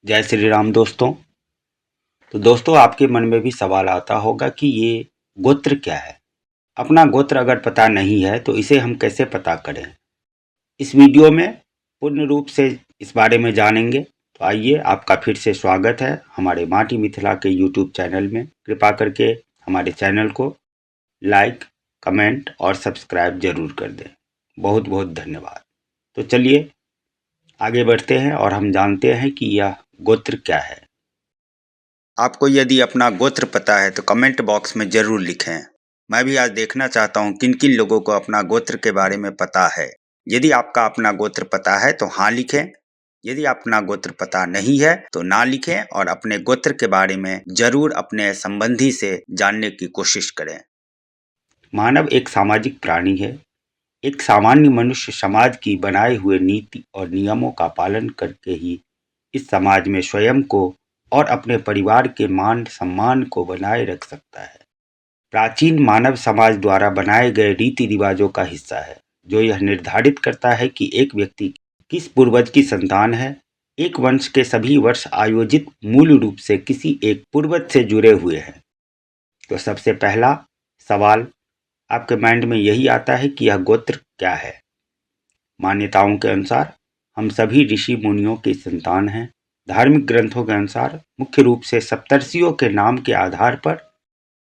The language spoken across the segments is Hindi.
जय श्री राम दोस्तों। तो दोस्तों, आपके मन में भी सवाल आता होगा कि ये गोत्र क्या है। अपना गोत्र अगर पता नहीं है तो इसे हम कैसे पता करें। इस वीडियो में पूर्ण रूप से इस बारे में जानेंगे। तो आइए, आपका फिर से स्वागत है हमारे माटी मिथिला के यूट्यूब चैनल में। कृपा करके हमारे चैनल को लाइक, कमेंट और सब्सक्राइब जरूर कर दें। बहुत बहुत धन्यवाद। तो चलिए आगे बढ़ते हैं और हम जानते हैं कि यह गोत्र क्या है। आपको यदि अपना गोत्र पता है तो कमेंट बॉक्स में जरूर लिखें। मैं भी आज देखना चाहता हूँ किन किन लोगों को अपना गोत्र के बारे में पता है। यदि आपका अपना गोत्र पता है तो हाँ लिखें। यदि अपना गोत्र पता नहीं है तो ना लिखें और अपने गोत्र के बारे में जरूर अपने संबंधी से जानने की कोशिश करें। मानव एक सामाजिक प्राणी है। एक सामान्य मनुष्य समाज की बनाए हुए नीति और नियमों का पालन करके ही इस समाज में स्वयं को और अपने परिवार के मान सम्मान को बनाए रख सकता है। प्राचीन मानव समाज द्वारा बनाए गए रीति रिवाजों का हिस्सा है जो यह निर्धारित करता है कि एक व्यक्ति किस पूर्वज की संतान है। एक वंश के सभी वर्ष आयोजित मूल रूप से किसी एक पूर्वज से जुड़े हुए हैं। तो सबसे पहला सवाल आपके माइंड में यही आता है कि यह गोत्र क्या है। मान्यताओं के अनुसार हम सभी ऋषि मुनियों की संतान हैं। धार्मिक ग्रंथों के अनुसार मुख्य रूप से सप्तर्षियों के नाम के आधार पर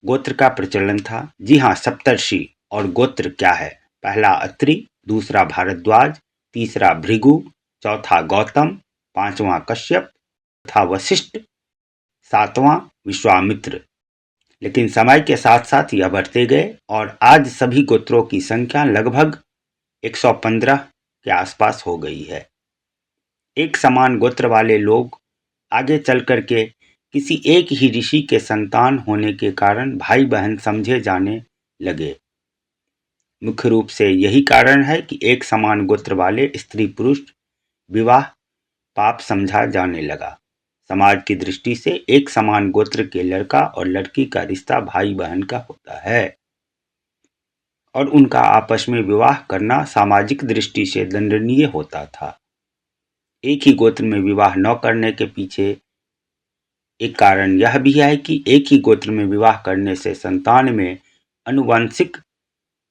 गोत्र का प्रचलन था। जी हाँ, सप्तर्षि। और गोत्र क्या है? पहला अत्रि, दूसरा भारद्वाज, तीसरा भृगु, चौथा गौतम, पांचवा कश्यप तथा वशिष्ठ, सातवां विश्वामित्र। लेकिन समय के साथ साथ यह बढ़ते गए और आज सभी गोत्रों की संख्या लगभग 115 के आसपास हो गई है। एक समान गोत्र वाले लोग आगे चल करके किसी एक ही ऋषि के संतान होने के कारण भाई बहन समझे जाने लगे। मुख्य रूप से यही कारण है कि एक समान गोत्र वाले स्त्री पुरुष विवाह पाप समझा जाने लगा। समाज की दृष्टि से एक समान गोत्र के लड़का और लड़की का रिश्ता भाई बहन का होता है और उनका आपस में विवाह करना सामाजिक दृष्टि से दंडनीय होता था। एक ही गोत्र में विवाह न करने के पीछे एक कारण यह भी है कि एक ही गोत्र में विवाह करने से संतान में आनुवंशिक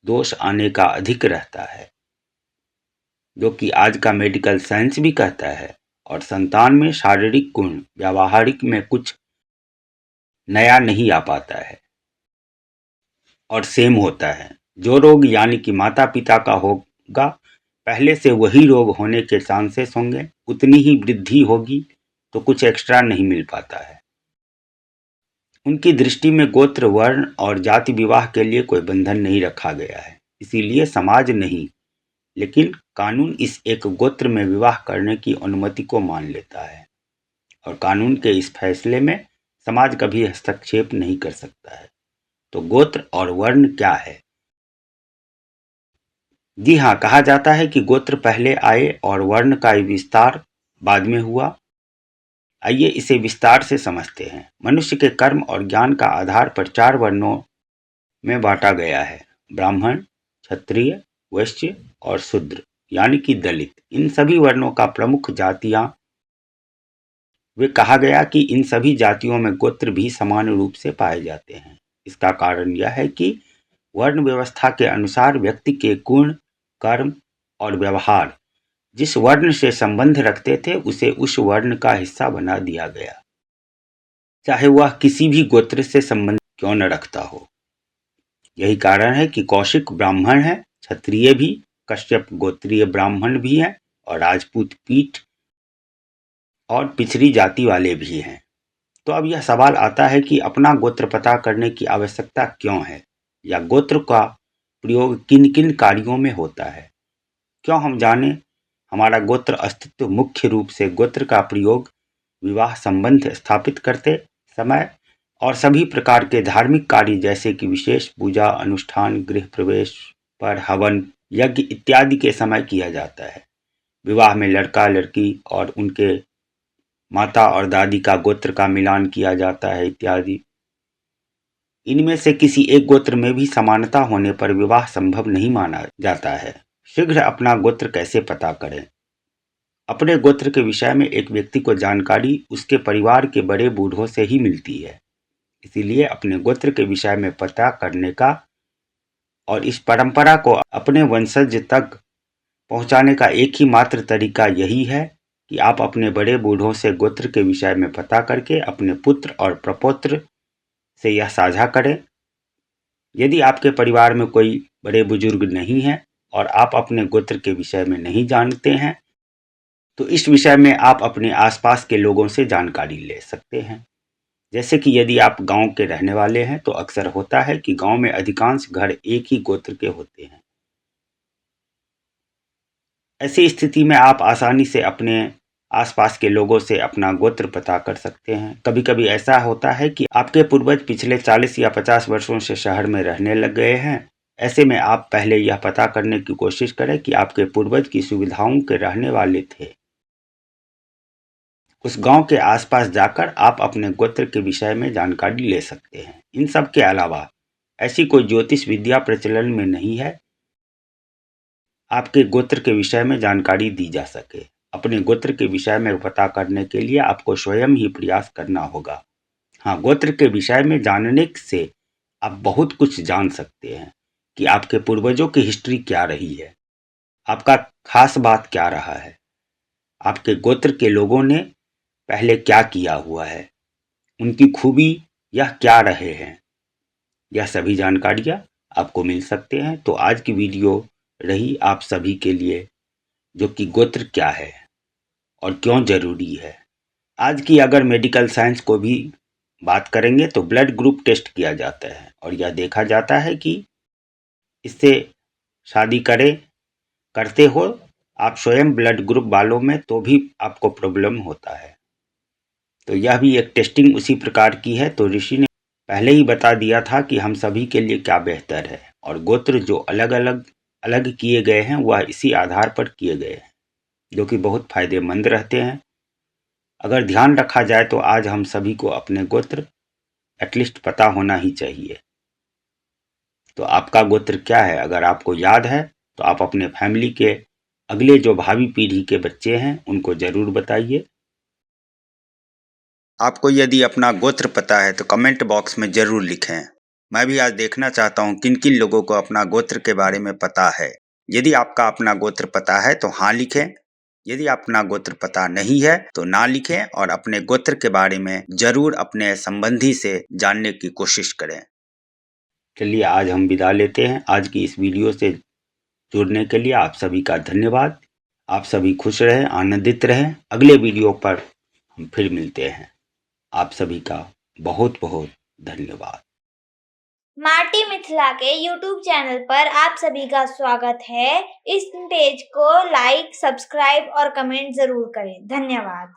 दोष आने का अधिक रहता है, जो कि आज का मेडिकल साइंस भी कहता है। और संतान में शारीरिक गुण व्यावहारिक में कुछ नया नहीं आ पाता है और सेम होता है। जो रोग यानी कि माता पिता का होगा, पहले से वही रोग होने के चांसेस होंगे। उतनी ही वृद्धि होगी तो कुछ एक्स्ट्रा नहीं मिल पाता है। उनकी दृष्टि में गोत्र, वर्ण और जाति विवाह के लिए कोई बंधन नहीं रखा गया है। इसीलिए समाज नहीं लेकिन कानून इस एक गोत्र में विवाह करने की अनुमति को मान लेता है और कानून के इस फैसले में समाज कभी हस्तक्षेप नहीं कर सकता है। तो गोत्र और वर्ण क्या है? जी हाँ, कहा जाता है कि गोत्र पहले आए और वर्ण का विस्तार बाद में हुआ। आइए इसे विस्तार से समझते हैं। मनुष्य के कर्म और ज्ञान का आधार पर 4 वर्णों में बांटा गया है: ब्राह्मण, क्षत्रिय, वैश्य और शूद्र यानी कि दलित। इन सभी वर्णों का प्रमुख जातियां वे कहा गया कि इन सभी जातियों में गोत्र भी समान रूप से पाए जाते हैं। इसका कारण यह है कि वर्ण व्यवस्था के अनुसार व्यक्ति के गुण, कर्म और व्यवहार जिस वर्ण से संबंध रखते थे उसे उस वर्ण का हिस्सा बना दिया गया, चाहे वह किसी भी गोत्र से संबंध क्यों न रखता हो। यही कारण है कि कौशिक ब्राह्मण है, क्षत्रिय भी, कश्यप गोत्रीय ब्राह्मण भी हैं और राजपूत पीठ और पिछड़ी जाति वाले भी हैं। तो अब यह सवाल आता है कि अपना गोत्र पता करने की आवश्यकता क्यों है, या गोत्र का प्रयोग किन किन कार्यों में होता है। क्यों हम जाने हमारा गोत्र अस्तित्व। मुख्य रूप से गोत्र का प्रयोग विवाह संबंध स्थापित करते समय और सभी प्रकार के धार्मिक कार्य जैसे कि विशेष पूजा अनुष्ठान, गृह प्रवेश पर हवन, यज्ञ इत्यादि के समय किया जाता है। विवाह में लड़का लड़की और उनके माता और दादी का गोत्र का मिलान किया जाता है इत्यादि। इनमें से किसी एक गोत्र में भी समानता होने पर विवाह संभव नहीं माना जाता है। शीघ्र अपना गोत्र कैसे पता करें? अपने गोत्र के विषय में एक व्यक्ति को जानकारी उसके परिवार के बड़े बूढ़ों से ही मिलती है। इसीलिए अपने गोत्र के विषय में पता करने का और इस परंपरा को अपने वंशज तक पहुंचाने का एक ही मात्र तरीका यही है कि आप अपने बड़े बूढ़ों से गोत्र के विषय में पता करके अपने पुत्र और प्रपौत्र से यह साझा करें। यदि आपके परिवार में कोई बड़े बुजुर्ग नहीं है और आप अपने गोत्र के विषय में नहीं जानते हैं, तो इस विषय में आप अपने आसपास के लोगों से जानकारी ले सकते हैं। जैसे कि यदि आप गांव के रहने वाले हैं तो अक्सर होता है कि गांव में अधिकांश घर एक ही गोत्र के होते हैं। ऐसी स्थिति में आप आसानी से अपने आसपास के लोगों से अपना गोत्र पता कर सकते हैं। कभी कभी ऐसा होता है कि आपके पूर्वज पिछले 40 या 50 वर्षों से शहर में रहने लग गए हैं। ऐसे में आप पहले यह पता करने की कोशिश करें कि आपके पूर्वज की सुविधाओं के रहने वाले थे। उस गांव के आसपास जाकर आप अपने गोत्र के विषय में जानकारी ले सकते हैं। इन सब के अलावा ऐसी कोई ज्योतिष विद्या प्रचलन में नहीं है आपके गोत्र के विषय में जानकारी दी जा सके। अपने गोत्र के विषय में पता करने के लिए आपको स्वयं ही प्रयास करना होगा। हाँ, गोत्र के विषय में जानने से आप बहुत कुछ जान सकते हैं कि आपके पूर्वजों की हिस्ट्री क्या रही है, आपका खास बात क्या रहा है, आपके गोत्र के लोगों ने पहले क्या किया हुआ है, उनकी खूबी यह क्या रहे हैं। यह सभी जानकारियाँ आपको मिल सकते हैं। तो आज की वीडियो रही आप सभी के लिए, जो कि गोत्र क्या है और क्यों जरूरी है। आज की अगर मेडिकल साइंस को भी बात करेंगे तो ब्लड ग्रुप टेस्ट किया जाता है और यह देखा जाता है कि इससे शादी करते हो आप स्वयं ब्लड ग्रुप वालों में तो भी आपको प्रॉब्लम होता है। तो यह भी एक टेस्टिंग उसी प्रकार की है। तो ऋषि ने पहले ही बता दिया था कि हम सभी के लिए क्या बेहतर है, और गोत्र जो अलग किए गए हैं वह इसी आधार पर किए गए हैं, जो कि बहुत फायदेमंद रहते हैं। अगर ध्यान रखा जाए तो आज हम सभी को अपने गोत्र एटलीस्ट पता होना ही चाहिए। तो आपका गोत्र क्या है अगर आपको याद है तो आप अपने फैमिली के अगले जो भावी पीढ़ी के बच्चे हैं उनको जरूर बताइए। आपको यदि अपना गोत्र पता है तो कमेंट बॉक्स में जरूर लिखें। मैं भी आज देखना चाहता हूँ किन किन लोगों को अपना गोत्र के बारे में पता है। यदि आपका अपना गोत्र पता है तो हाँ लिखें, यदि अपना गोत्र पता नहीं है तो ना लिखें, और अपने गोत्र के बारे में जरूर अपने संबंधी से जानने की कोशिश करें। चलिए आज हम विदा लेते हैं। आज की इस वीडियो से जुड़ने के लिए आप सभी का धन्यवाद। आप सभी खुश रहें, आनंदित रहें। अगले वीडियो पर हम फिर मिलते हैं। आप सभी का बहुत बहुत धन्यवाद। माटी मिथिला के YouTube चैनल पर आप सभी का स्वागत है। इस पेज को लाइक, सब्सक्राइब और कमेंट जरूर करें। धन्यवाद।